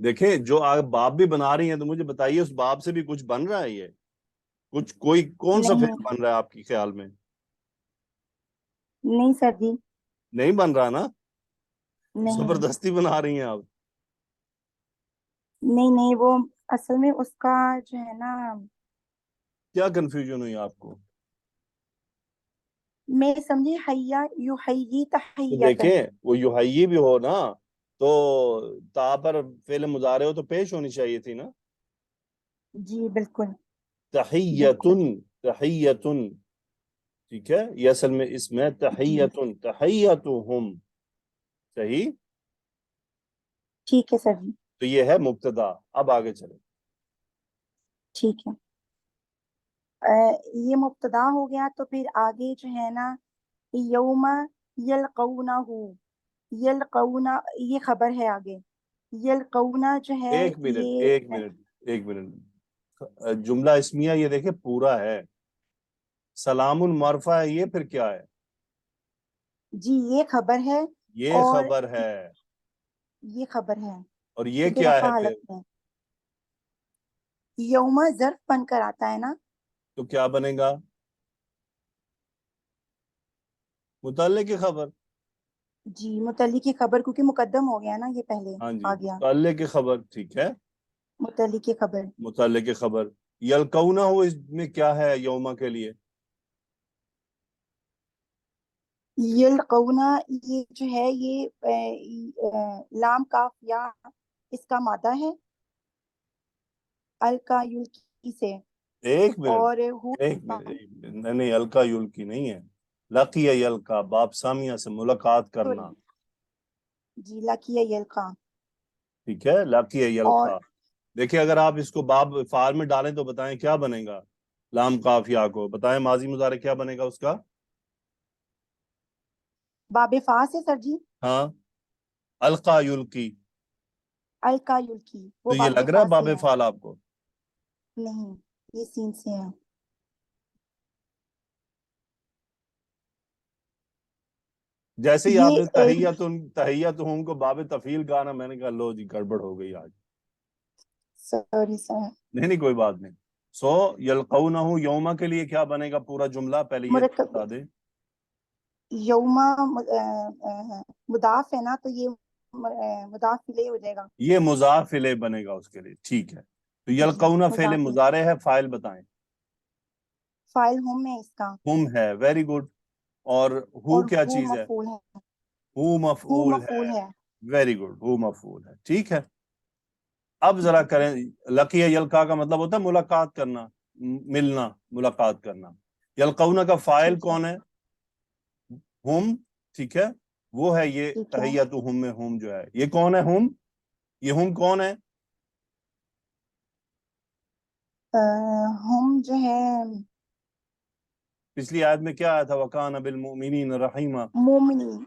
دیکھیں جو آپ باپ بھی بنا رہی ہیں تو مجھے بتائیے اس باپ سے بھی کچھ بن رہا ہے؟ یہ کچھ کوئی کون سا نہیں فعل بن رہا ہے آپ کے خیال میں؟ نہیں سر جی، نہیں بن رہا نا؟ نہیں زبردستی بنا رہی ہیں آپ. نہیں وہ اصل میں اس کا جو ہے نا، کیا کنفیوژن ہوئی آپ کو؟ میں سمجھی حیا یحیی تو تحیتن. دیکھیں وہ یحیی بھی ہو نا تو تا پر فعل مضارع ہو تو پیش ہونی چاہیے تھی نا. جی بالکل تحیتن، تحیتن، ٹھیک ہے، یہ اصل میں اسم ہے جی تحیتن، تحیتہم، صحیح. ٹھیک ہے سر جی، تو یہ ہے مبتدا. اب آگے چلیں. ٹھیک ہے. یہ مبتدا ہو گیا تو پھر آگے جو ہے نا یوم یلقونہ، یلقونا یہ خبر ہے آگے. یلقونا جو ہے ایک منٹ یہ ایک منٹ ایک منٹ، جملہ اسمیہ یہ دیکھیں پورا ہے. سلام المعرفہ ہے، یہ پھر کیا ہے؟ جی یہ خبر ہے یہ اور خبر ہے. یہ خبر ہے اور یہ کیونکہ کیا رفع ہے پھر؟ حالت میں. یوم ظرف بن کر آتا ہے نا. تو کیا بنے گا؟ متعلق کی خبر. جی متعلق کی خبر کیونکہ مقدم ہو گیا نا، یہ پہلے ہاں جی، آ گیا متعلق کی خبر، ٹھیک ہے. متعلق کی خبر. متعلق کی خبر. یلقونہ ہو اس میں کیا ہے یوما کے لیے؟ یلقونا یہ جو ہے یہ لام کاف یا اس کا مادہ ہے الکا یلکی سے. ایک منٹ اور ایک منٹ ایک منٹ، نہیں یلقا یلکی نہیں ہے. لقی یلقا، باپ سامیہ سے ملاقات کرنا، جی لقی یلقا. ٹھیک ہے، لقی اور یلقا. دیکھیں اگر آپ اس کو باب فعال میں ڈالیں تو بتائیں کیا بنے گا؟ لام کافیہ کو بتائیں ماضی مضارع کیا بنے گا اس کا؟ باب فاس ہے سر جی. ہاں، القا یلقی. الکا یلکی وہ تو یہ باب لگ رہا ہے فاس باب سے ہے. فعال آپ کو؟ نہیں یہ سین سے ہے. جیسے ہی آپ نے یہ تحیتہم کو باب تفعیل کہا نا، میں نے کہا لو جی گڑبڑ ہو گئی آج. Sorry sir. نہیں کوئی بات نہیں. سو یلقونہ یوما کے لیے کیا بنے گا پورا جملہ؟ پہلے یہ مرکب بتا دیں. یوما مضاف ہے نا تو یہ مضاف الیہ ہو جائے گا. یہ مضاف الیہ بنے گا اس کے لیے، ٹھیک ہے. تو جی یلقونہ فعل مضاف مضارع ہے، فاعل بتائیں. فائل ہم ہے اس کا. ہم ہے، ویری گڈ. اور ہو اور کیا ہو چیز ہے؟ مفعول ہے. ہو ہو مفعول ہے، مفعول ہے. ویری گڈ، ہو مفعول ہے، ٹھیک ہے. اب ذرا جی کریں، لقی یلقا کا مطلب ہوتا ہے ملاقات کرنا، ملنا، ملاقات کرنا. یلقونہ کا فاعل ٹھیک ہے کون ہے؟ ہم، ٹھیک ہے. وہ ہے یہ ٹھیک ہے. تحیتہم میں ہم جو ہے، یہ کون ہے ہم؟ یہ ہم کون ہے؟ ہم جو ہے پچھلی آیت میں کیا آیا تھا؟ وَكَانَ بِالْمُؤْمِنِينَ رَحِيمًا. مومنین.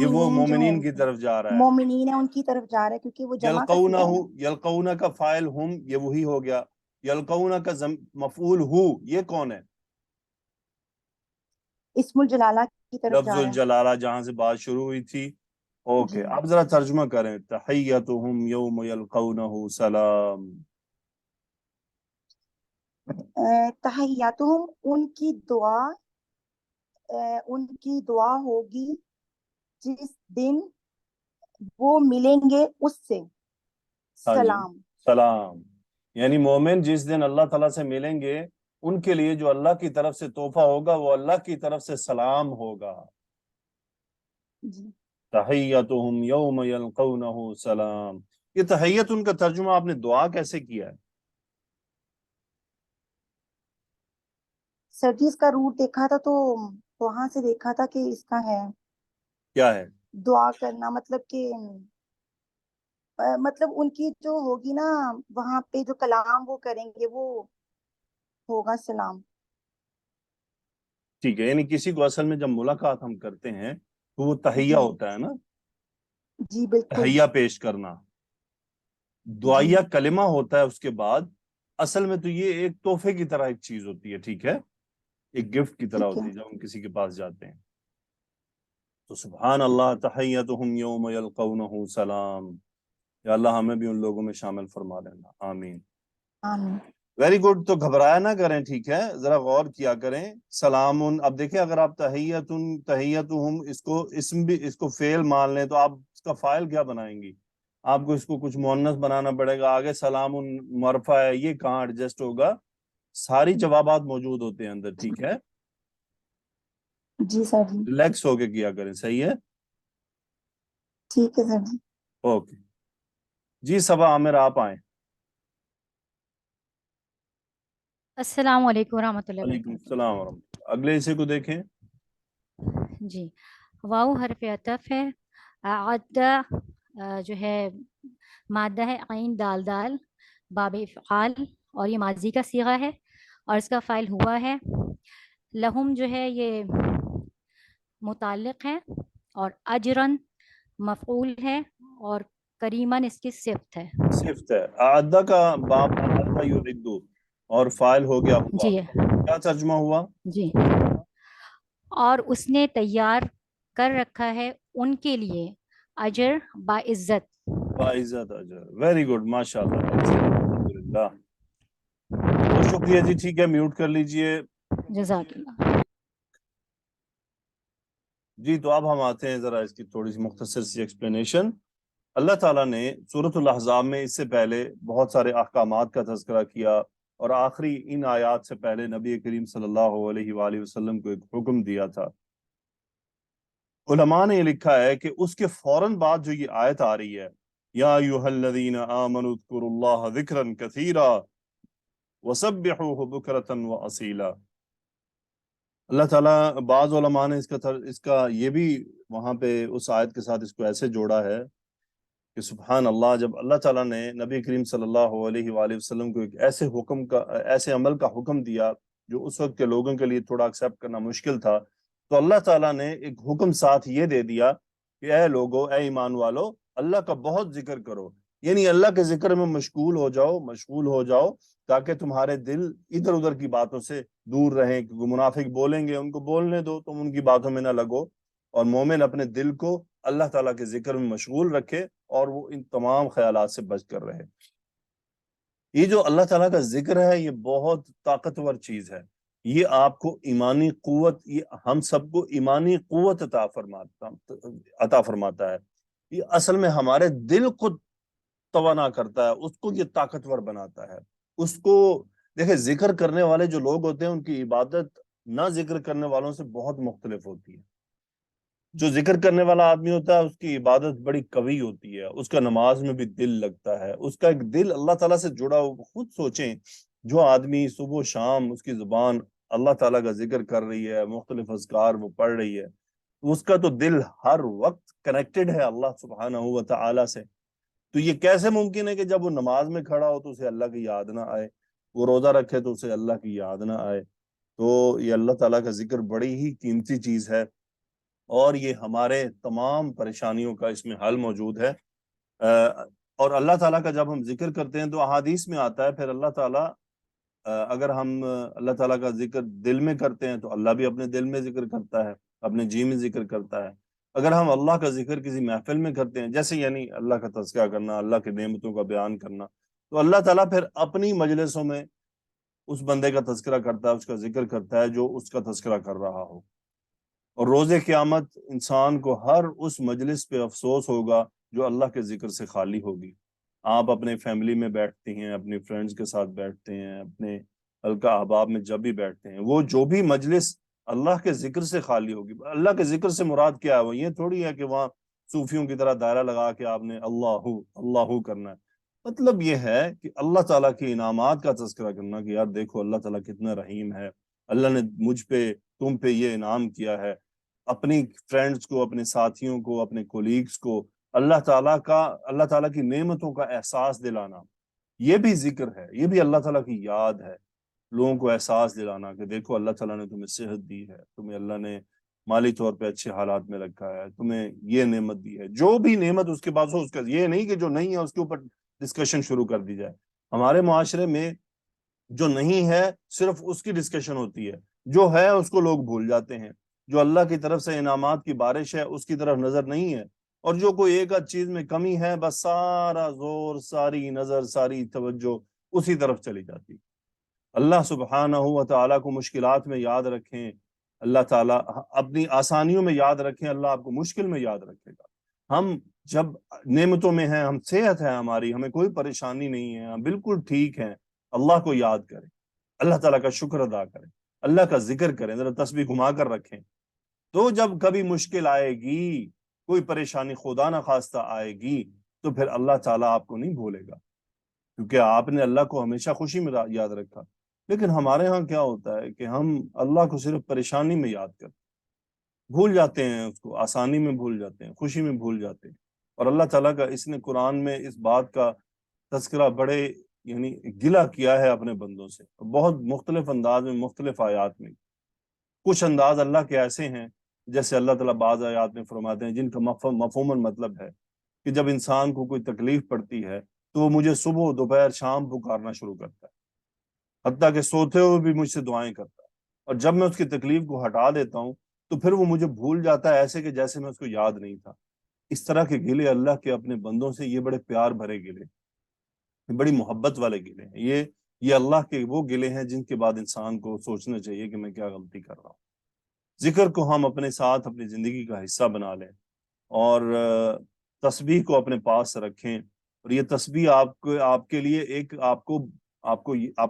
یہ وہ مومنین جو ہے مومنین کی طرف جا رہا ہے. مومنین ہے ان کی طرف جا رہا ہے کیونکہ وہ جمع کا یلقونہ صیغہ ہے نا. یلقونہ کا فاعل ہم، یہ وہی ہو گیا. یلقونہ کا مفعول ہو، یہ کون ہے؟ اسم الجلالہ کی طرف لفظ جا رہا ہے. الجلالہ، جہاں سے بات شروع ہوئی تھی. اوکے، جی اب ذرا ترجمہ کریں. تحیتہم یوم یلقونہ سلام. تحیاتہم ان کی دعا ہوگی جس دن وہ ملیں گے اس سے. ہاں جی، سلام. سلام. یعنی مومن جس دن اللہ تعالیٰ سے ملیں گے ان کے لیے جو اللہ کی طرف سے تحفہ ہوگا وہ اللہ کی طرف سے سلام ہوگا. جی تحیتہم یوم یلقونہ سلام. یہ تحیت ان کا ترجمہ آپ نے دعا کیسے کیا ہے؟ سر جی اس کا روٹ دیکھا تھا تو وہاں سے دیکھا تھا کہ اس کا ہے کیا ہے؟ دعا کرنا، مطلب کہ مطلب ان کی جو ہوگی نا وہاں پہ جو کلام وہ کریں گے وہ ہوگا سلام. ٹھیک ہے، یعنی کسی کو اصل میں جب ملاقات ہم کرتے ہیں تو وہ تحیہ جی ہوتا ہے نا، جی بالکل. تحیہ پیش کرنا. جی دعائیہ کلمہ ہوتا ہے اس کے بعد. اصل میں تو یہ ایک تحفے کی طرح ایک چیز ہوتی ہے، ٹھیک ہے، ایک گفٹ کی طرح ٹھیک ہے. ہوتی ہے جب ہم کسی کے پاس جاتے ہیں. تو سبحان اللہ، تحیتہم یوم یلقونہ سلام. یا اللہ ہمیں بھی ان لوگوں میں شامل فرما لینا، آمین۔ آمین۔ ویری گڈ، تو گھبرایا نہ کریں، ٹھیک ہے، ذرا غور کیا کریں۔ سلام، اب دیکھیں اگر آپ تحیتہم اس کو فعل مان لیں تو آپ اس کا فاعل کیا بنائیں گی؟ آپ کو اس کو کچھ مؤنث بنانا پڑے گا، آگے سلام مرفع ہے، یہ کہاں ایڈجسٹ ہوگا؟ ساری جوابات موجود ہوتے ہیں اندر، ٹھیک ہے، جی سر جی، ریلیکس ہو کے کیا کریں، صحیح ہے، ٹھیک ہے سر جی۔ اوکے جی۔ صبا عامر آپ آئیں۔ السلام علیکم ورحمۃ اللہ وعلیکم وبرکاتہ۔ السلام ورحمۃ اللہ۔ اگلے حصے کو دیکھیں۔ جی، واو حرف عطف ہے، اعد جو ہے مادہ ہے، عین دال دال، باب افعال، اور یہ ماضی کا صیغہ ہے اور اس کا فاعل ہوا ہے۔ لہم جو ہے یہ متعلق ہے، اور اجرن مفعول ہے، اور کریمن اس کی صفت ہے۔ صفت ہے، اعدہ کا باب اعدہ یعدو، اور فاعل ہو گیا ہوا، جی کیا ترجمہ ہوا؟ جی، اور اس نے تیار کر رکھا ہے ان کے لیے اجر باعزت۔ باعزت اجر، ویری گڈ، ماشاء اللہ، الحمدللہ، بہت شکریہ جی، ٹھیک ہے، میوٹ کر لیجئے۔ جزاک اللہ۔ جی تو اب ہم آتے ہیں ذرا اس کی تھوڑی سی مختصر سی ایکسپلینیشن۔ اللہ تعالیٰ نے سورۃ الاحزاب میں اس سے پہلے بہت سارے احکامات کا تذکرہ کیا، اور آخری ان آیات سے پہلے نبی کریم صلی اللہ علیہ وآلہ وسلم کو ایک حکم دیا تھا۔ علماء نے یہ لکھا ہے کہ اس کے فوراً بعد جو یہ آیت آ رہی ہے، یا ایھا الذین آمنوا اذکروا اللہ ذکرا کثیرا وسبحوہ بکرۃ واصیلا، اللہ تعالیٰ، بعض علماء نے اس کا یہ بھی وہاں پہ اس آیت کے ساتھ اس کو ایسے جوڑا ہے کہ سبحان اللہ، جب اللہ تعالیٰ نے نبی کریم صلی اللہ علیہ وآلہ وسلم کو ایک ایسے عمل کا حکم دیا جو اس وقت کے لوگوں کے لیے تھوڑا ایکسیپٹ کرنا مشکل تھا، تو اللہ تعالیٰ نے ایک حکم ساتھ یہ دے دیا کہ اے لوگو، اے ایمان والو، اللہ کا بہت ذکر کرو، یعنی اللہ کے ذکر میں مشغول ہو جاؤ تاکہ تمہارے دل ادھر ادھر کی باتوں سے دور رہیں، کیونکہ منافق بولیں گے، ان کو بولنے دو، تم ان کی باتوں میں نہ لگو، اور مومن اپنے دل کو اللہ تعالیٰ کے ذکر میں مشغول رکھے اور وہ ان تمام خیالات سے بچ کر رہے۔ یہ جو اللہ تعالیٰ کا ذکر ہے یہ بہت طاقتور چیز ہے، یہ آپ کو ایمانی قوت، یہ ہم سب کو ایمانی قوت عطا فرماتا ہے، یہ اصل میں ہمارے دل کو توانا کرتا ہے، اس کو یہ طاقتور بناتا ہے، اس کو دیکھیں، ذکر کرنے والے جو لوگ ہوتے ہیں ان کی عبادت نہ ذکر کرنے والوں سے بہت مختلف ہوتی ہے۔ جو ذکر کرنے والا آدمی ہوتا ہے اس کی عبادت بڑی قوی ہوتی ہے، اس کا نماز میں بھی دل لگتا ہے، اس کا ایک دل اللہ تعالیٰ سے جڑا ہو۔ خود سوچیں، جو آدمی صبح و شام اس کی زبان اللہ تعالیٰ کا ذکر کر رہی ہے، مختلف اذکار وہ پڑھ رہی ہے، اس کا تو دل ہر وقت کنیکٹڈ ہے اللہ سبحانہ و تعالیٰ سے۔ تو یہ کیسے ممکن ہے کہ جب وہ نماز میں کھڑا ہو تو اسے اللہ کی یاد نہ آئے، وہ روزہ رکھے تو اسے اللہ کی یاد نہ آئے؟ تو یہ اللہ تعالیٰ کا ذکر بڑی ہی قیمتی چیز ہے، اور یہ ہمارے تمام پریشانیوں کا اس میں حل موجود ہے۔ اور اللہ تعالیٰ کا جب ہم ذکر کرتے ہیں تو احادیث میں آتا ہے، پھر اللہ تعالیٰ اگر ہم اللہ تعالیٰ کا ذکر دل میں کرتے ہیں تو اللہ بھی اپنے دل میں ذکر کرتا ہے، اپنے جی میں ذکر کرتا ہے۔ اگر ہم اللہ کا ذکر کسی محفل میں کرتے ہیں، جیسے یعنی اللہ کا تذکرہ کرنا، اللہ کی نعمتوں کا بیان کرنا، تو اللہ تعالیٰ پھر اپنی مجلسوں میں اس بندے کا تذکرہ کرتا ہے، اس کا ذکر کرتا ہے جو اس کا تذکرہ کر رہا ہو۔ اور روز قیامت انسان کو ہر اس مجلس پہ افسوس ہوگا جو اللہ کے ذکر سے خالی ہوگی۔ آپ اپنے فیملی میں بیٹھتے ہیں، اپنے فرینڈز کے ساتھ بیٹھتے ہیں، اپنے حلقہ احباب میں جب بھی بیٹھتے ہیں، وہ جو بھی مجلس اللہ کے ذکر سے خالی ہوگی۔ اللہ کے ذکر سے مراد کیا ہے؟ وہ یہ تھوڑی ہے کہ وہاں صوفیوں کی طرح دائرہ لگا کے آپ نے اللہ اللہ کرنا ہے۔ مطلب یہ ہے کہ اللہ تعالیٰ کے انعامات کا تذکرہ کرنا، کہ یار دیکھو اللہ تعالیٰ کتنا رحیم ہے، اللہ نے مجھ پہ تم پہ یہ انعام کیا ہے۔ اپنی فرینڈز کو، اپنے ساتھیوں کو، اپنے کولیگز کو اللہ تعالیٰ کی نعمتوں کا احساس دلانا، یہ بھی ذکر ہے، یہ بھی اللہ تعالیٰ کی یاد ہے۔ لوگوں کو احساس دلانا کہ دیکھو اللہ تعالیٰ نے تمہیں صحت دی ہے، تمہیں اللہ نے مالی طور پہ اچھے حالات میں رکھا ہے، تمہیں یہ نعمت دی ہے، جو بھی نعمت اس کے پاس ہو، اس کا یہ نہیں کہ جو نہیں ہے اس کے اوپر ڈسکشن شروع کر دی جائے۔ ہمارے معاشرے میں جو نہیں ہے صرف اس کی ڈسکشن ہوتی ہے، جو ہے اس کو لوگ بھول جاتے ہیں۔ جو اللہ کی طرف سے انعامات کی بارش ہے اس کی طرف نظر نہیں ہے، اور جو کوئی ایک آدھ چیز میں کمی ہے بس سارا زور، ساری نظر، ساری توجہ اسی طرف چلی جاتی۔ اللہ سبحانہ و تعالیٰ کو مشکلات میں یاد رکھیں، اللہ تعالیٰ اپنی آسانیوں میں یاد رکھیں، اللہ آپ کو مشکل میں یاد رکھے گا۔ ہم جب نعمتوں میں ہیں، ہم صحت ہے ہماری، ہمیں کوئی پریشانی نہیں ہے، ہم بالکل ٹھیک ہیں، اللہ کو یاد کریں، اللہ تعالیٰ کا شکر ادا کریں، اللہ کا ذکر کریں، ذرا تسبیح گھما کر رکھیں۔ تو جب کبھی مشکل آئے گی، کوئی پریشانی خدا نہ خواستہ آئے گی، تو پھر اللہ تعالیٰ آپ کو نہیں بھولے گا، کیونکہ آپ نے اللہ کو ہمیشہ خوشی میں یاد رکھا۔ لیکن ہمارے ہاں کیا ہوتا ہے کہ ہم اللہ کو صرف پریشانی میں یاد کرتے، بھول جاتے ہیں اس کو، آسانی میں بھول جاتے ہیں، خوشی میں بھول جاتے ہیں۔ اور اللہ تعالیٰ کا اس نے قرآن میں اس بات کا تذکرہ بڑے یعنی گلہ کیا ہے اپنے بندوں سے، بہت مختلف انداز میں، مختلف آیات میں۔ کچھ انداز اللہ کے ایسے ہیں جیسے اللہ تعالیٰ بعض آیات میں فرماتے ہیں جن کا مفہوماً مطلب ہے کہ جب انسان کو کوئی تکلیف پڑتی ہے تو وہ مجھے صبح دوپہر شام پکارنا شروع کرتا ہے، حتیٰ کہ سوتے ہوئے بھی مجھ سے دعائیں کرتا ہے، اور جب میں اس کی تکلیف کو ہٹا دیتا ہوں تو پھر وہ مجھے بھول جاتا ہے، ایسے کہ جیسے میں اس کو یاد نہیں تھا۔ اس طرح کے گلے اللہ کے اپنے بندوں سے، یہ بڑے پیار بھرے گلے، بڑی محبت والے گلے ہیں۔ یہ اللہ کے وہ گلے ہیں جن کے بعد انسان کو سوچنا چاہیے کہ میں کیا غلطی کر رہا ہوں۔ ذکر کو ہم اپنے ساتھ اپنی زندگی کا حصہ بنا لیں، اور تسبیح کو اپنے پاس رکھیں، اور یہ تسبیح آپ کے لیے ایک آپ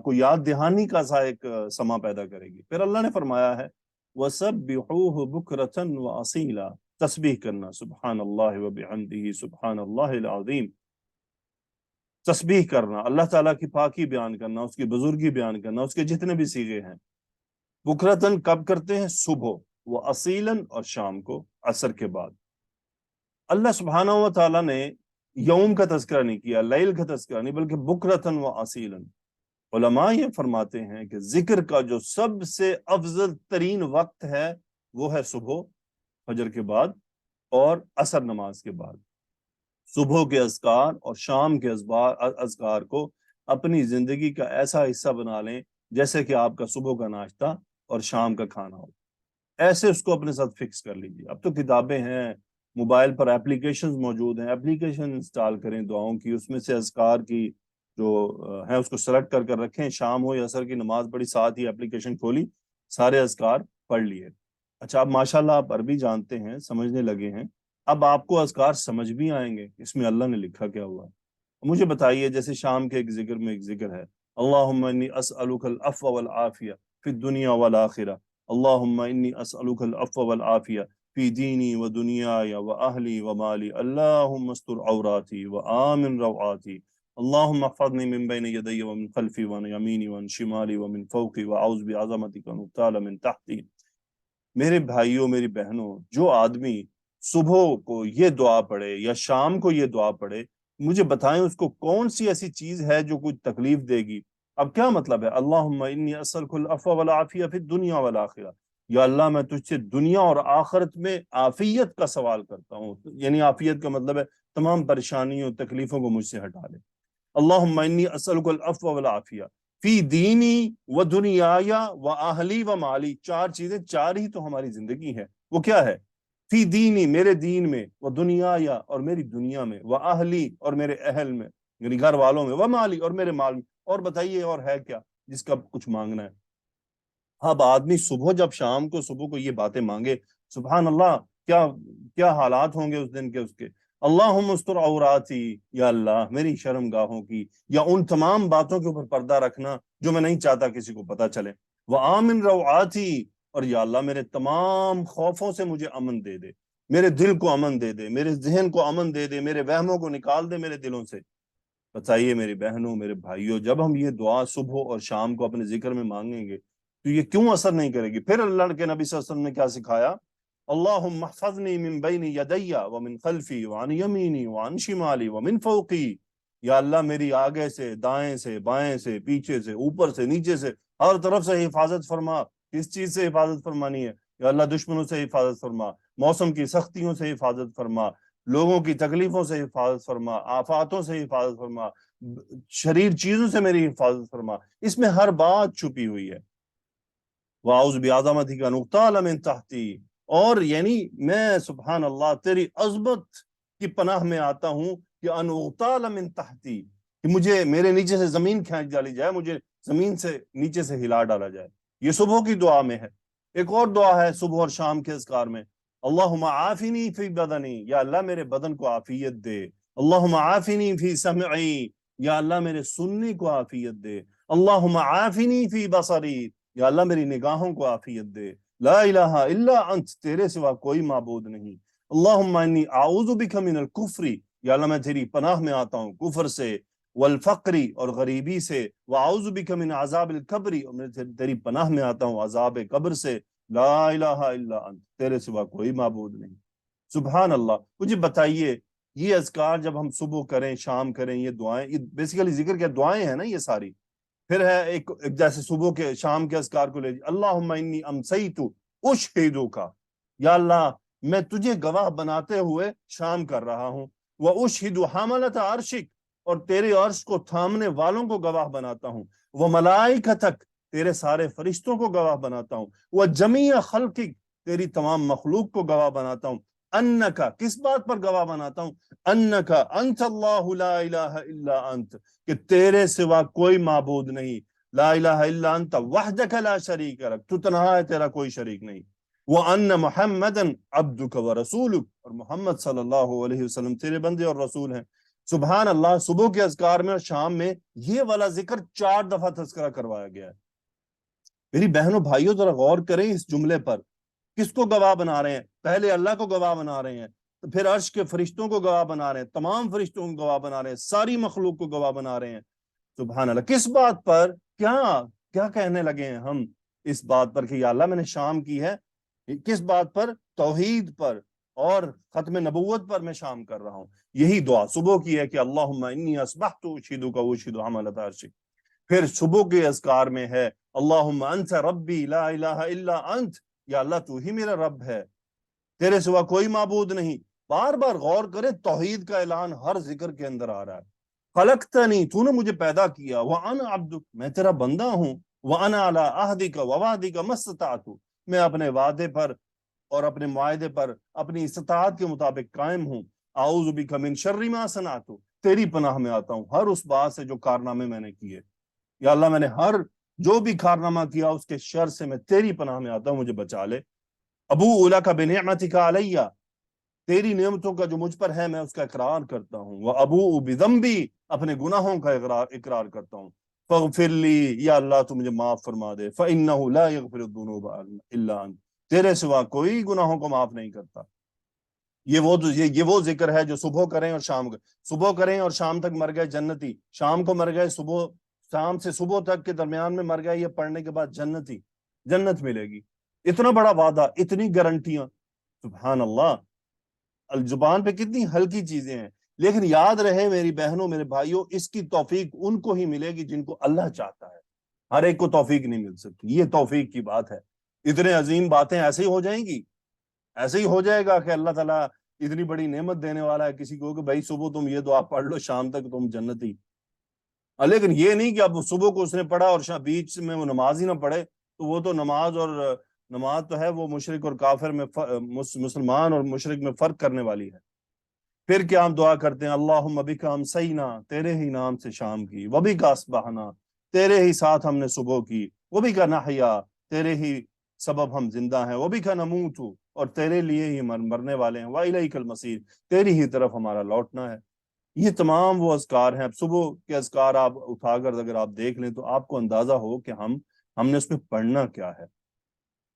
کو یاد دہانی کا سا ایک سما پیدا کرے گی۔ پھر اللہ نے فرمایا ہے وَسَبِّحُوهُ بُكْرَةً وَأَصِيلًا، تسبیح کرنا، سبحان اللہ وبحمدہ سبحان اللہ العظیم، تسبیح کرنا، اللہ تعالیٰ کی پاکی بیان کرنا، اس کی بزرگی بیان کرنا، اس کے جتنے بھی صیغے ہیں۔ بکرتن کب کرتے ہیں؟ صبح، وہ اصیلن اور شام کو، عصر کے بعد۔ اللہ سبحانہ و تعالیٰ نے یوم کا تذکرہ نہیں کیا، لیل کا تذکرہ نہیں، بلکہ بکرتن و اصیلن۔ علماء یہ فرماتے ہیں کہ ذکر کا جو سب سے افضل ترین وقت ہے وہ ہے صبح، فجر کے بعد، اور عصر نماز کے بعد۔ صبح کے اذکار اور شام کے اذکار کو اپنی زندگی کا ایسا حصہ بنا لیں جیسے کہ آپ کا صبح کا ناشتہ اور شام کا کھانا ہو، ایسے اس کو اپنے ساتھ فکس کر لیجیے۔ اب تو کتابیں ہیں، موبائل پر اپلیکیشنز موجود ہیں، اپلیکیشن انسٹال کریں دعاؤں کی، اس میں سے اذکار کی جو ہے اس کو سلیکٹ کر رکھیں، شام ہو یا عصر کی نماز پڑھی، ساتھ ہی اپلیکیشن کھولی، سارے اذکار پڑھ لیے۔ اچھا، اب ماشاءاللہ آپ عربی جانتے ہیں، سمجھنے لگے ہیں، اب آپ کو اذکار سمجھ بھی آئیں گے اس میں اللہ نے لکھا کیا ہوا ہے۔ مجھے بتائیے، جیسے شام کے ایک ذکر میں ایک ذکر ہے اللہم انی اسألک العفو والعافیہ فی الدنیا والآخرہ، اللہم انی اسألک العفو والعافیہ فی دینی و دنیای و اہلی و مالی، اللہم استر عوراتی و آمن روعاتی، اللہم احفظنی من بین یدی ومن خلفی ومن یمینی ومن شمالی ومن فوقی واعوذ بعظمتک ان اغتال من تحتی۔ میرے بھائیوں، میری بہنوں، جو آدمی صبح کو یہ دعا پڑھے یا شام کو یہ دعا پڑھے، مجھے بتائیں اس کو کون سی ایسی چیز ہے جو کوئی تکلیف دے گی۔ اب کیا مطلب ہے؟ اللہم انی اسألک العفو والعافیہ فی الدنیا والآخرہ، یا اللہ میں تجھ سے دنیا اور آخرت میں عافیت کا سوال کرتا ہوں، یعنی عافیت کا مطلب ہے تمام پریشانیوں تکلیفوں کو مجھ سے ہٹا لے۔ اللہم انی اسألک العفو والعافیہ فی دینی و دنیای و اہلی و مالی، چار چیزیں، چار ہی تو ہماری زندگی ہے۔ وہ کیا ہے؟ فی دینی، میرے دین میں، و دنیای، اور میری دنیا میں، و اہلی، اور میرے اہل میں یعنی گھر والوں میں، و مالی، اور میرے مال میں۔ اور بتائیے اور ہے کیا جس کا کچھ مانگنا ہے؟ اب آدمی صبح جب شام کو صبح کو یہ باتیں مانگے، سبحان اللہ، کیا حالات ہوں گے اس دن کے اس کے۔ اللہم استر عوراتی، یا اللہ میری شرم گاہوں کی یا ان تمام باتوں کے اوپر پردہ رکھنا جو میں نہیں چاہتا کسی کو پتہ چلے، وآمن روعاتی، اور یا اللہ میرے تمام خوفوں سے مجھے امن دے دے، میرے دل کو امن دے دے، میرے ذہن کو امن دے دے، میرے وہموں کو نکال دے میرے دلوں سے۔ بتائیے میری بہنوں، میرے بھائیوں، جب ہم یہ دعا صبح اور شام کو اپنے ذکر میں مانگیں گے تو یہ کیوں اثر نہیں کرے گی؟ پھر اللہ کے نبی صلی اللہ علیہ وسلم نے کیا سکھایا؟ اللہم احفظنی من بین یدی ومن خلفی وعن یمینی وعن شمالی ومن فوقی، یا اللہ میری آگے سے، دائیں سے، بائیں سے، پیچھے سے، اوپر سے، نیچے سے، ہر طرف سے حفاظت فرما۔ کس چیز سے حفاظت فرمانی ہے؟ یا اللہ دشمنوں سے حفاظت فرما، موسم کی سختیوں سے حفاظت فرما، لوگوں کی تکلیفوں سے حفاظت فرما، آفاتوں سے حفاظت فرما، شریر چیزوں سے میری حفاظت فرما۔ اس میں ہر بات چھپی ہوئی ہے۔ وَأَعُوذُ بِعَظَمَتِكَ أَنْ أُغْتَالَ مِنْ تَحْتِي، اور یعنی میں سبحان اللہ تیری عظمت کی پناہ میں آتا ہوں کہ ان اغتال من تحتی، کہ مجھے میرے نیچے سے زمین کھینچ ڈالی جائے، مجھے زمین سے نیچے سے ہلا ڈالا جائے۔ یہ صبح کی دعا میں ہے۔ ایک اور دعا ہے صبح اور شام کے اذکار میں، اللہم عافنی فی بدنی، یا اللہ میرے بدن کو عافیت دے، اللہم عافنی فی سمعی، یا اللہ میرے سننے کو عافیت دے، اللہم عافنی فی بصری، یا اللہ میری نگاہوں کو عافیت دے، لا الہ الا انت، تیرے سوا کوئی معبود نہیں، اللہم انی اعوذ بک من الکفر، یا اللہ میں تیری پناہ میں آتا ہوں کفر سے، والفقری اور غریبی سے، واعوذ بک من عذاب القبر، اور میں تیری پناہ میں آتا ہوں عذاب قبر سے، لا الہ الا انت، تیرے سوا کوئی معبود نہیں۔ سبحان اللہ۔ مجھے بتائیے یہ اذکار جب ہم صبح کریں شام کریں، یہ دعائیں، یہ بیسیکلی ذکر کیا دعائیں ہیں نا یہ ساری۔ پھر ہے ایک جیسے صبح کے شام کے اذکار کو لے لیجیے، اللہم انی امسیت اشہدک، یا اللہ میں تجھے گواہ بناتے ہوئے شام کر رہا ہوں، واشہد حملۃ عرشک، اور تیرے عرش کو تھامنے والوں کو گواہ بناتا ہوں، وملائکتک، تیرے سارے فرشتوں کو گواہ بناتا ہوں، وجمیع خلقک، تیری تمام مخلوق کو گواہ بناتا ہوں، انکا، کس بات پر گواہ بناتا ہوں، انکا انت اللہ لا الہ الا انت، کہ تیرے سوا کوئی معبود نہیں، لا الہ الا انت وحدک لا شریک لک، تو تنہا ہے، تیرا کوئی شریک نہیں، وَأَنَّ مُحَمَّدًا عَبْدُكَ وَرَسُولُكَ، اور محمد صلی اللہ علیہ وسلم تیرے بندے اور رسول ہیں۔ سبحان اللہ۔ صبح کے اذکار میں اور شام میں یہ والا ذکر 4 دفعہ تذکرہ کروایا گیا ہے۔ میری بہنوں بھائیوں ذرا غور کریں اس جملے پر، کس کو گواہ بنا رہے ہیں؟ پہلے اللہ کو گواہ بنا رہے ہیں، پھر عرش کے فرشتوں کو گواہ بنا رہے ہیں، تمام فرشتوں کو گواہ بنا رہے ہیں، ساری مخلوق کو گواہ بنا رہے ہیں۔ سبحان اللہ۔ کس بات پر؟ کیا کہنے لگے ہیں ہم اس بات پر کہ یا اللہ میں نے شام کی ہے، کس بات پر؟ توحید پر اور ختم نبوت پر میں شام کر رہا ہوں۔ یہی دعا صبح کی ہے کہ اللہم انی اصبحت اشہدک واشہد حملۃ عرشک۔ پھر صبح کے اذکار میں ہے اللہم انت ربی لا الہ الا انت، یا اللہ تو ہی میرا رب ہے، تیرے سوا کوئی معبود نہیں۔ بار بار غور کرے، توحید کا اعلان ہر ذکر کے اندر آ رہا ہے۔ خلقتنی، تو نے مجھے پیدا کیا، وانا عبدک، میں تیرا بندہ ہوں، وانا علی عہدک ووعدک ما استطعت، میں اپنے وعدے پر اور اپنے معاہدے پر اپنی استطاعت کے مطابق قائم ہوں، اعوذ بک من شر ما صنعت، تیری پناہ میں آتا ہوں ہر اس بات سے جو کارنامے میں نے کیے، یا اللہ میں نے ہر جو بھی کارنامہ کیا اس کے شر سے میں تیری پناہ میں آتا ہوں، مجھے بچا لے۔ ابوء لک بنعمتک علی، تیری نعمتوں کا جو مجھ پر ہے میں اس کا اقرار کرتا ہوں، وابوء بذنبی، اپنے گناہوں کا اقرار کرتا ہوں، فاغفر لی، یا اللہ تو مجھے معاف فرما دے، فانہ لا یغفر الذنوب الا انت، تیرے سوا کوئی گناہوں کو معاف نہیں کرتا۔ یہ وہ ذکر ہے جو صبح کریں اور شام کریں۔ صبح کریں اور شام تک مر گئے جنتی، شام کو مر گئے، صبح شام سے صبح تک کے درمیان میں مر گئے، یہ پڑھنے کے بعد جنت ملے گی۔ اتنا بڑا وعدہ، اتنی گارنٹیاں، سبحان اللہ۔ الزبان پہ کتنی ہلکی چیزیں ہیں، لیکن یاد رہے میری بہنوں میرے بھائیوں، اس کی توفیق ان کو ہی ملے گی جن کو اللہ چاہتا ہے، ہر ایک کو توفیق نہیں مل سکتی۔ یہ توفیق کی بات ہے۔ اتنے عظیم باتیں ایسے ہی ہو جائیں گی، ایسے ہی ہو جائے گا کہ اللہ تعالیٰ اتنی بڑی نعمت دینے والا ہے کسی کو کہ بھائی صبح تم یہ دعا پڑھ لو، شام تک تم جنتی۔ لیکن یہ نہیں کہ اب صبح کو اس نے پڑھا اور بیچ میں وہ نماز ہی نہ پڑھے، تو وہ تو نماز تو ہے وہ مشرک اور کافر میں، مسلمان اور مشرک میں فرق کرنے والی ہے۔ پھر کیا ہم دعا کرتے ہیں، اللہم بک امسینا، تیرے ہی نام سے شام کی، وبک اصبحنا، تیرے ہی ساتھ ہم نے صبح کی، وبک نحیا، تیرے ہی سبب ہم زندہ ہیں، وبک نموت، اور تیرے لیے ہی مرنے والے ہیں، والیک المصیر، تیری ہی طرف ہمارا لوٹنا ہے۔ یہ تمام وہ اذکار ہیں۔ اب صبح کے اذکار آپ اٹھا کر اگر آپ دیکھ لیں تو آپ کو اندازہ ہو کہ ہم نے اس میں پڑھنا کیا ہے۔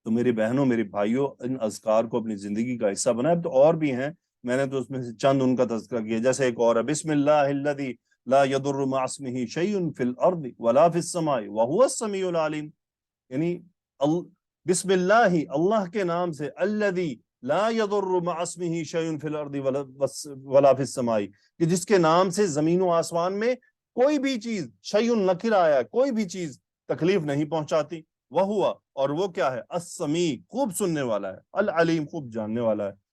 تو میری بہنوں میری بھائیوں، ان اذکار کو اپنی زندگی کا حصہ بنائیں۔ تو اور بھی ہیں، میں نے تو اس میں سے چند ان کا تذکرہ کیا، جیسے ایک اور ہے، بسم اللہ الذی لا یضر مع اسمہ شیء فی الارض ولا فی السماء وہو السمیع العلیم، یعنی بسم اللہ، اللہ کے نام سے، الذی لا یضر مع اسمہ شیء فی الارض ولا فی السماء، کہ جس کے نام سے زمین و آسمان میں کوئی بھی چیز، شیء نکر آیا ہے، کوئی بھی چیز تکلیف نہیں پہنچاتی، وہ ہوا، اور وہ کیا ہے، السمیع، خوب سننے والا ہے، العلیم، خوب جاننے والا ہے۔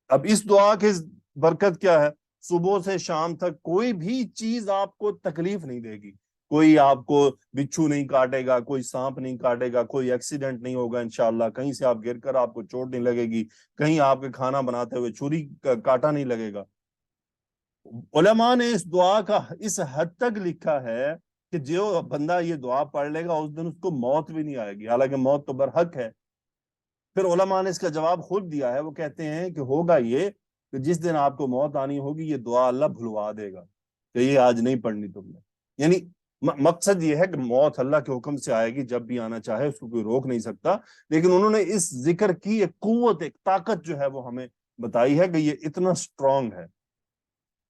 اب اس دعا کی برکت کیا ہے، صبح سے شام تک کوئی بھی چیز آپ کو تکلیف نہیں دے گی، کوئی آپ کو بچھو نہیں کاٹے گا, کوئی سانپ نہیں کاٹے گا, کوئی ایکسیڈنٹ نہیں ہوگا انشاءاللہ, کہیں سے آپ گر کر آپ کو چوٹ نہیں لگے گی, کہیں آپ کے کھانا بناتے ہوئے چھری کاٹا نہیں لگے گا. علماء نے اس دعا کا اس حد تک لکھا ہے کہ جو بندہ یہ دعا پڑھ لے گا اس دن اس کو موت بھی نہیں آئے گی, حالانکہ موت تو برحق ہے. پھر علماء نے اس کا جواب خود دیا ہے, وہ کہتے ہیں کہ ہوگا یہ کہ جس دن آپ کو موت آنی ہوگی یہ دعا اللہ بھلوا دے گا کہ یہ آج نہیں پڑھنی تم نے. یعنی مقصد یہ ہے کہ موت اللہ کے حکم سے آئے گی, جب بھی آنا چاہے اس کو کوئی روک نہیں سکتا. لیکن انہوں نے اس ذکر کی ایک قوت, ایک طاقت جو ہے وہ ہمیں بتائی ہے کہ یہ اتنا سٹرونگ ہے.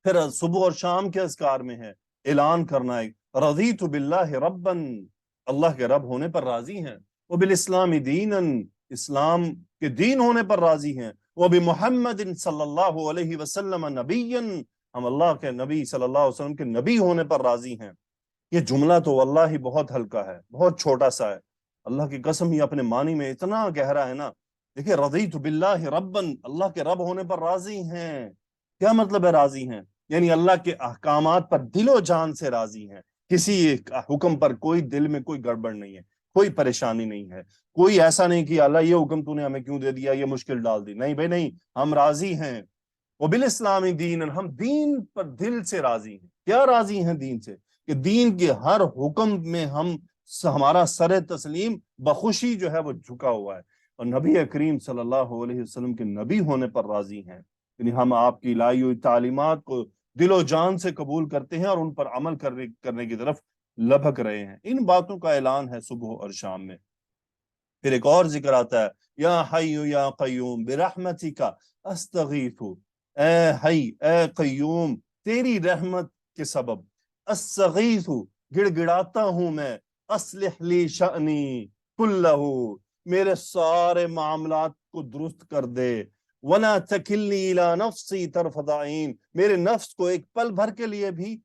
پھر صبح اور شام کے اذکار میں ہے اعلان کرنا ہے رضیت باللہ ربا, اللہ کے رب ہونے پر راضی ہیں, وبالاسلام دینا, اسلام کے دین ہونے پر راضی ہیں, وبمحمد صلی اللہ علیہ وسلم نبیا, ہم اللہ کے نبی صلی اللہ علیہ وسلم کے نبی ہونے پر راضی ہیں. یہ جملہ تو واللہ ہی بہت ہلکا ہے, بہت چھوٹا سا ہے, اللہ کی قسم یہ اپنے معنی میں اتنا گہرا ہے نا. دیکھیں رضیت باللہ ربا, اللہ کے رب ہونے پر راضی ہیں. کیا مطلب ہے راضی ہیں؟ یعنی اللہ کے احکامات پر دل و جان سے راضی ہیں, کسی حکم پر کوئی دل میں کوئی گڑبڑ نہیں ہے, کوئی پریشانی نہیں ہے, کوئی ایسا نہیں کہ اللہ یہ حکم تو نے ہمیں کیوں دے دیا, یہ مشکل ڈال دی. نہیں بھائی نہیں, ہم راضی ہیں. وبالاسلام دین, ہم دین پر دل سے راضی ہیں. کیا راضی ہیں دین سے؟ کہ دین کے ہر حکم میں ہمارا سر تسلیم بخوشی جو ہے وہ جھکا ہوا ہے, اور نبی کریم صلی اللہ علیہ وسلم کے نبی ہونے پر راضی ہیں. یعنی ہم آپ کی لائی ہوئی تعلیمات کو دل و جان سے قبول کرتے ہیں اور ان پر عمل کرنے کی طرف لبھک رہے ہیں. ان باتوں کا اعلان ہے صبح اور شام میں. پھر ایک اور ذکر آتا ہے یا حی یا قیوم برحمتک استغیث, اے حی اے قیوم تیری رحمت کے سبب, استغیث گڑ گڑاتا ہوں میں, اصلح لی شأنی کلہ میرے سارے معاملات کو درست کر دے, وَلَا تَكِلْنِي إِلَىٰ نَفْسِي طَرْفَتَ عَيْنٍ, میرے نفس کو ایک پل بھر کے لیے بھی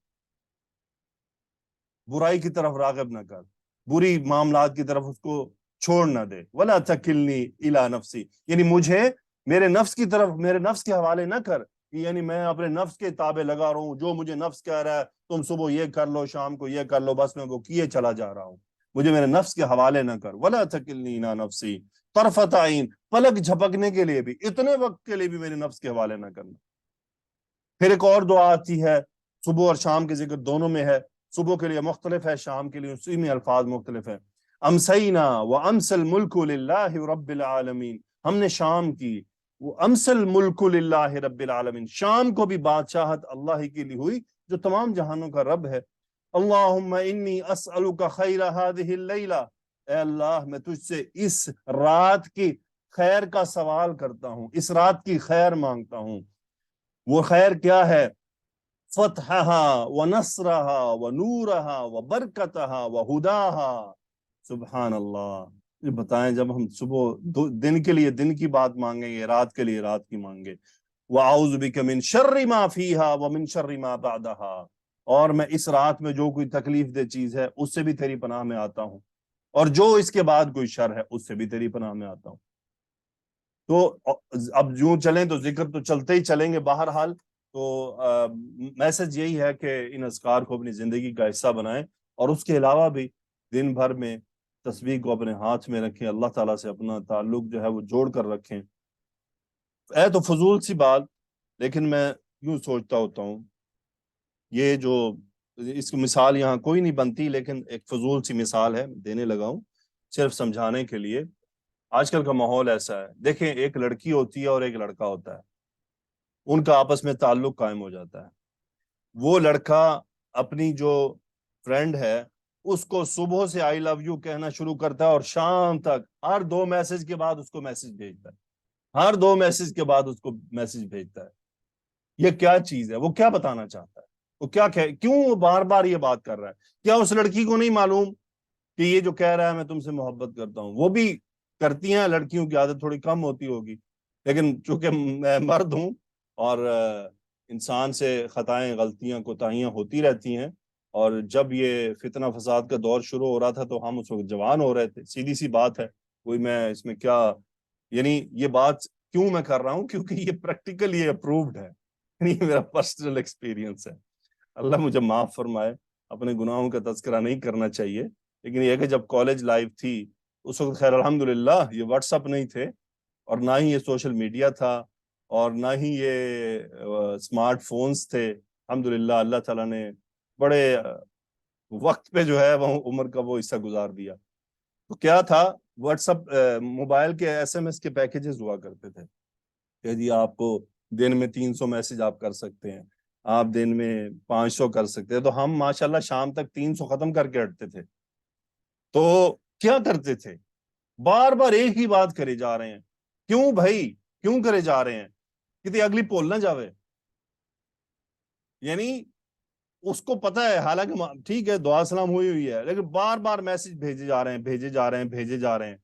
برائی کی طرف راغب نہ کر, بری معاملات کی طرف اس کو چھوڑ نہ دے. وَلَا تَكِلْنِي إِلَىٰ نَفْسِي, یعنی مجھے میرے نفس کی طرف, میرے نفس کے حوالے نہ کر, یعنی میں اپنے نفس کے تابع لگا رہا ہوں, جو مجھے نفس کہہ رہا ہے تم صبح یہ کر لو شام کو یہ کر لو, بس میں وہ کیے چلا جا رہا ہوں, مجھے میرے نفس کے حوالے نہ کر. وَلَا تَكِلْنِي إِلَىٰ نَفْسِي طرفت عین, پلک جھپکنے کے لیے بھی, اتنے وقت کے لیے بھی میرے نفس کے حوالے نہ کرنا. پھر ایک اور دعا آتی ہے صبح اور شام کے ذکر دونوں میں ہے, صبح کے لیے مختلف ہے, شام کے لیے اسی میں الفاظ مختلف ہیں. امسینا وامس الملک للہ رب العالمین, ہم نے شام کی, وہ امس الملک للہ رب العالمین, شام کو بھی بادشاہت اللہ ہی کی لی ہوئی جو تمام جہانوں کا رب ہے. اللہم انی اسألک خیر هذه اللیلہ, اے اللہ میں تجھ سے اس رات کی خیر کا سوال کرتا ہوں, اس رات کی خیر مانگتا ہوں. وہ خیر کیا ہے؟ فتحها ونصرها ونورها وبرکتها وہداها. سبحان اللہ. یہ بتائیں جب ہم صبح دن کے لیے دن کی بات مانگیں گے, رات کے لیے رات کی مانگے, وَأَعُوذُ بِكَ مِن شَرِّ مَا فِيهَا وَمِن شَرِّ مَا بَعْدَهَا, اور میں اس رات میں جو کوئی تکلیف دہ چیز ہے اس سے بھی تیری پناہ میں آتا ہوں, اور جو اس کے بعد کوئی شر ہے اس سے بھی تیری پناہ میں آتا ہوں. تو اب جو چلیں تو ذکر تو چلتے ہی چلیں گے. بہرحال تو میسج یہی ہے کہ ان اذکار کو اپنی زندگی کا حصہ بنائیں, اور اس کے علاوہ بھی دن بھر میں تسبیح کو اپنے ہاتھ میں رکھیں, اللہ تعالیٰ سے اپنا تعلق جو ہے وہ جوڑ کر رکھیں. ہے تو فضول سی بات, لیکن میں یوں سوچتا ہوتا ہوں, یہ جو اس کی مثال یہاں کوئی نہیں بنتی, لیکن ایک فضول سی مثال ہے, دینے لگا ہوں صرف سمجھانے کے لیے. آج کل کا ماحول ایسا ہے, دیکھیں ایک لڑکی ہوتی ہے اور ایک لڑکا ہوتا ہے, ان کا آپس میں تعلق قائم ہو جاتا ہے. وہ لڑکا اپنی جو فرینڈ ہے اس کو صبح سے آئی لو یو کہنا شروع کرتا ہے, اور شام تک ہر 2 میسج کے بعد اس کو میسج بھیجتا ہے, ہر 2 میسج کے بعد اس کو میسج بھیجتا ہے. یہ کیا چیز ہے؟ وہ کیا بتانا چاہتا ہے؟ وہ کیوں وہ بار بار یہ بات کر رہا ہے؟ کیا اس لڑکی کو نہیں معلوم کہ یہ جو کہہ رہا ہے میں تم سے محبت کرتا ہوں؟ وہ بھی کرتی ہیں, لڑکیوں کی عادت تھوڑی کم ہوتی ہوگی, لیکن چونکہ میں مرد ہوں اور انسان سے خطائیں غلطیاں کوتاہیاں ہوتی رہتی ہیں, اور جب یہ فتنہ فساد کا دور شروع ہو رہا تھا تو ہم اس وقت جوان ہو رہے تھے. سیدھی سی بات ہے, کوئی میں اس میں کیا, یعنی یہ بات کیوں میں کر رہا ہوں کیونکہ یہ پریکٹیکلی اپرووڈ ہے, یہ میرا پرسنل ایکسپیرینس ہے. اللہ مجھے معاف فرمائے. اپنے گناہوں کا تذکرہ نہیں کرنا چاہیے، لیکن یہ کہ جب کالج لائف تھی اس وقت خیر الحمدللہ یہ واٹس اپ نہیں تھے، اور نہ ہی یہ سوشل میڈیا تھا، اور نہ ہی یہ اسمارٹ فونز تھے. الحمدللہ اللہ تعالیٰ نے بڑے وقت پہ جو ہے وہ عمر کا وہ حصہ گزار دیا. تو کیا تھا، واٹس اپ موبائل کے SMS کے پیکیجز ہوا کرتے تھے کہ جی آپ کو دن میں 300 میسج آپ کر سکتے ہیں، آپ دن میں 500 کر سکتے ہیں. تو ہم ماشاءاللہ شام تک 300 ختم کر کے ہٹتے تھے. تو کیا کرتے تھے، بار بار ایک ہی بات کرے جا رہے ہیں. کیوں بھائی، کیوں کرے جا رہے ہیں؟ کتنی اگلی پول نہ جاوے. یعنی اس کو پتہ ہے، حالانکہ ٹھیک ہے دعا سلام ہوئی ہے، لیکن بار بار میسج بھیجے جا رہے ہیں، بھیجے جا رہے ہیں، بھیجے جا رہے ہیں.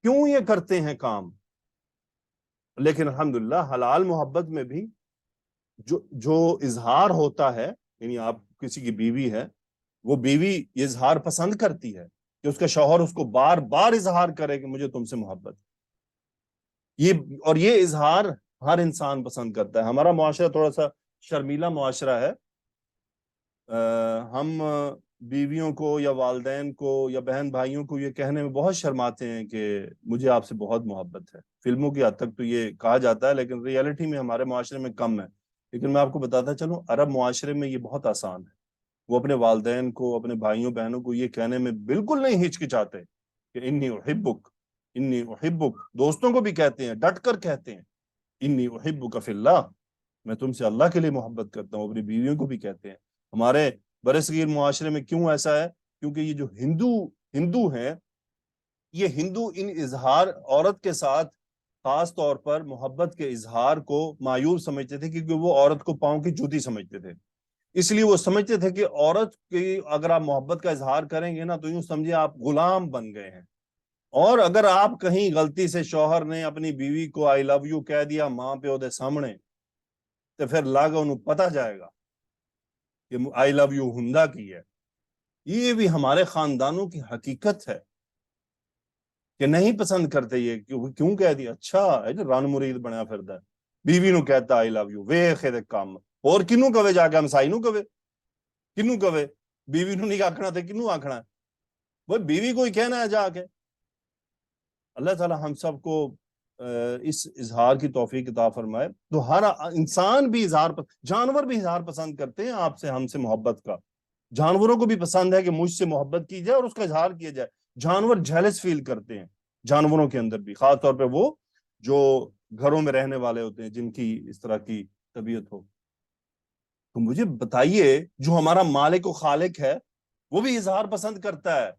کیوں یہ کرتے ہیں کام؟ لیکن الحمدللہ حلال محبت میں بھی جو اظہار ہوتا ہے، یعنی آپ کسی کی بیوی ہے، وہ بیوی یہ اظہار پسند کرتی ہے کہ اس کا شوہر اس کو بار بار اظہار کرے کہ مجھے تم سے محبت. یہ اظہار ہر انسان پسند کرتا ہے. ہمارا معاشرہ تھوڑا سا شرمیلا معاشرہ ہے. ہم بیویوں کو یا والدین کو یا بہن بھائیوں کو یہ کہنے میں بہت شرماتے ہیں کہ مجھے آپ سے بہت محبت ہے. فلموں کی حد تک تو یہ کہا جاتا ہے، لیکن ریئلٹی میں ہمارے معاشرے میں کم ہے. لیکن میں آپ کو بتاتا چلوں، عرب معاشرے میں یہ بہت آسان ہے. وہ اپنے والدین کو، اپنے بھائیوں بہنوں کو یہ کہنے میں بالکل نہیں ہچکچاتے کہ انی احبک، انی احبک. دوستوں کو بھی کہتے ہیں، ڈٹ کر کہتے ہیں انی احبک فی اللہ، میں تم سے اللہ کے لیے محبت کرتا ہوں. اپنی بیویوں کو بھی کہتے ہیں. ہمارے برصغیر معاشرے میں کیوں ایسا ہے؟ کیونکہ یہ جو ہندو ہیں، یہ ہندو ان اظہار عورت کے ساتھ خاص طور پر محبت کے اظہار کو معیوب سمجھتے تھے، کیونکہ وہ عورت کو پاؤں کی جوتی سمجھتے تھے. اس لیے وہ سمجھتے تھے کہ عورت کی اگر آپ محبت کا اظہار کریں گے نا تو یوں سمجھے آپ غلام بن گئے ہیں. اور اگر آپ کہیں غلطی سے شوہر نے اپنی بیوی کو آئی لو یو کہہ دیا ماں پیو دے سامنے، تو پھر لاگا انہوں پتہ جائے گا کہ آئی لو یو ہندا کی ہے. یہ بھی ہمارے خاندانوں کی حقیقت ہے کہ نہیں پسند کرتے یہ. کیوں کہہ دیا؟ اچھا رن مرید بنیا پھردا ہے، بیوی نو کہتا آئی لو یو، ویخ دے کام. اور کنوں کہے جا کے ہمسائی نو کہے، کنوں کہے؟ بیوی نو نہیں آکھنا تے کنوں آکھنا ہے؟ وہ بیوی کو ہی کہنا ہے جا کے. اللہ تعالی ہم سب کو اس اظہار کی توفیق عطا فرمائے. تو ہر انسان بھی جانور بھی اظہار پسند کرتے ہیں آپ سے، ہم سے محبت کا. جانوروں کو بھی پسند ہے کہ مجھ سے محبت کی جائے اور اس کا اظہار کیا جائے. جانور جیلس فیل کرتے ہیں، جانوروں کے اندر بھی، خاص طور پہ وہ جو گھروں میں رہنے والے ہوتے ہیں جن کی اس طرح کی طبیعت ہو. تو مجھے بتائیے جو ہمارا مالک و خالق ہے وہ بھی اظہار پسند کرتا ہے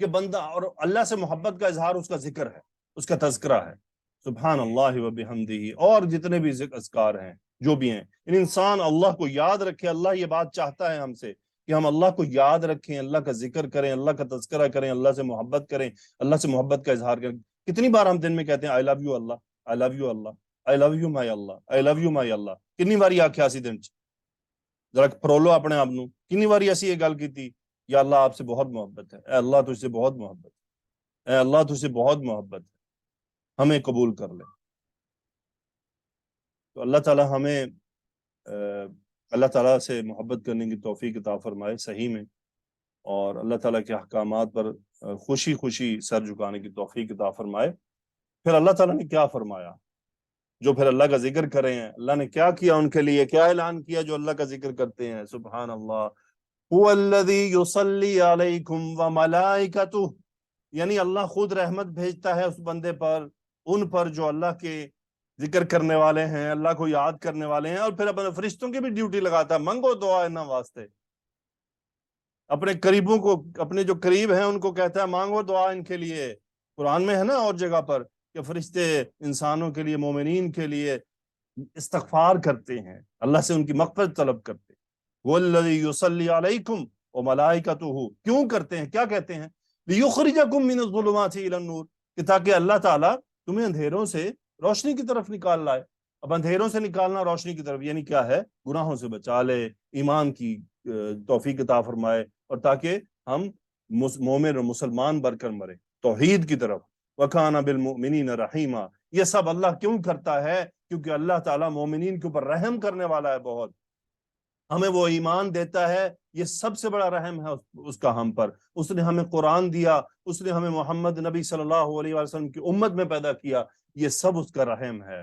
کہ بندہ، اور اللہ سے محبت کا اظہار اس کا ذکر ہے، اس کا تذکرہ ہے. سبحان اللہ و بحمدہ، اور جتنے بھی اذکار ہیں جو بھی ہیں، انسان اللہ کو یاد رکھے. اللہ یہ بات چاہتا ہے ہم سے کہ ہم اللہ کو یاد رکھیں، اللہ کا ذکر کریں، اللہ کا تذکرہ کریں، اللہ سے محبت کریں، اللہ سے محبت کا اظہار کریں. کتنی بار ہم دن میں کہتے ہیں آئی لو یو اللہ، آئی لو یو اللہ، آئی لو یو مائی اللہ، آئی لو یو مائی اللہ. کنی باری آکھیا اسی دن چ؟ ذرا پرولو اپنے آپ نو. کنی باری اسی یہ گل کیتی یا اللہ آپ سے بہت محبت ہے، اے اللہ تجھ سے بہت محبت ہے، اے اللہ تجھ سے بہت محبت ہے، ہمیں قبول کر لے. تو اللہ تعالی ہمیں اللہ تعالیٰ سے محبت کرنے کی توفیق عطا فرمائے صحیح میں، اور اللہ تعالیٰ کے احکامات پر خوشی خوشی سر جھکانے کی توفیق عطا فرمائے. پھر اللہ تعالیٰ نے کیا فرمایا؟ جو پھر اللہ کا ذکر کرے ہیں، اللہ نے کیا کیا ان کے لیے، کیا اعلان کیا جو اللہ کا ذکر کرتے ہیں؟ سبحان اللہ. هو الذی یصلی علیکم وملائکتہ، یعنی اللہ خود رحمت بھیجتا ہے اس بندے پر، ان پر جو اللہ کے ذکر کرنے والے ہیں، اللہ کو یاد کرنے والے ہیں، اور پھر اپنے فرشتوں کی بھی ڈیوٹی لگاتا ہے. منگو دعا انہاں واسطے، اپنے قریبوں کو، اپنے جو قریب ہیں ان کو کہتا ہے مانگو دعا ان کے لیے. قرآن میں ہے نا اور جگہ پر کہ فرشتے انسانوں کے لیے، مومنین کے لیے استغفار کرتے ہیں، اللہ سے ان کی مغفرت طلب کرتے ہیں. وَالَّذِي يُصَلِّي عَلَيْكُمْ وَمَلَائِكَتُهُ، کیوں کرتے ہیں، کیا کہتے ہیں؟ لِيُخْرِجَكُم مِّنَ الظُّلُمَاتِ إِلَى النُّورِ، کہ تاکہ اللہ تعالیٰ تمہیں اندھیروں سے روشنی کی طرف نکال لائے. اب اندھیروں سے نکالنا روشنی کی طرف یعنی کیا ہے؟ گناہوں سے بچا لے، ایمان کی توفیق عطا فرمائے، اور تاکہ ہم مومن اور مسلمان بن کر مرے توحید کی طرف. وَكَانَ بِالْمُؤْمِنِينَ رَحِيمًا، یہ سب اللہ کیوں کرتا ہے؟ کیونکہ اللہ تعالیٰ مومنین کے اوپر رحم کرنے والا ہے بہت. ہمیں وہ ایمان دیتا ہے، یہ سب سے بڑا رحم ہے اس کا ہم پر. اس نے ہمیں قرآن دیا, اس نے ہمیں محمد نبی صلی اللہ علیہ وسلم کی امت میں پیدا کیا, یہ سب اس کا رحم ہے.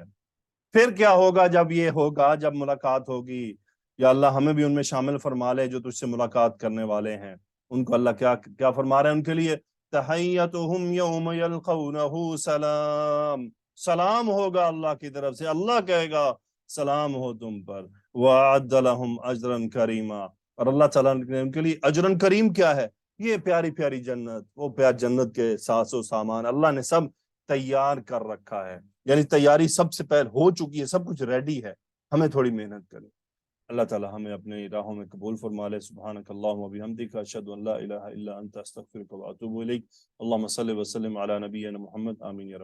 پھر کیا ہوگا جب یہ ہوگا, جب ملاقات ہوگی, یا اللہ ہمیں بھی ان میں شامل فرما لے جو تجھ سے ملاقات کرنے والے ہیں. ان کو اللہ کیا فرما رہے ہیں ان کے لیے؟ تحیتہم یوم یلقونہ سلام, سلام ہوگا اللہ کی طرف سے, اللہ کہے گا سلام ہو تم پر. وَأَعَدَّ لَهُمْ أَجْرًا كَرِيمًا, اور اللہ تعالیٰ نے ان کے لیے اجرن کریم کیا ہے؟ یہ پیاری پیاری جنت, وہ جنت کے ساز و سامان اللہ نے سب تیار کر رکھا ہے. یعنی تیاری سب سے پہلے ہو چکی ہے, سب کچھ ریڈی ہے, ہمیں تھوڑی محنت کریں. اللہ تعالیٰ ہمیں اپنی راہوں میں قبول فرما لے. سبحانک اللہم و بحمدک, اشہد ان لا الہ الا انت, استغفرک و اتوب الیک. اللہم صلی وسلم علی نبینا محمد. آمین یا رب.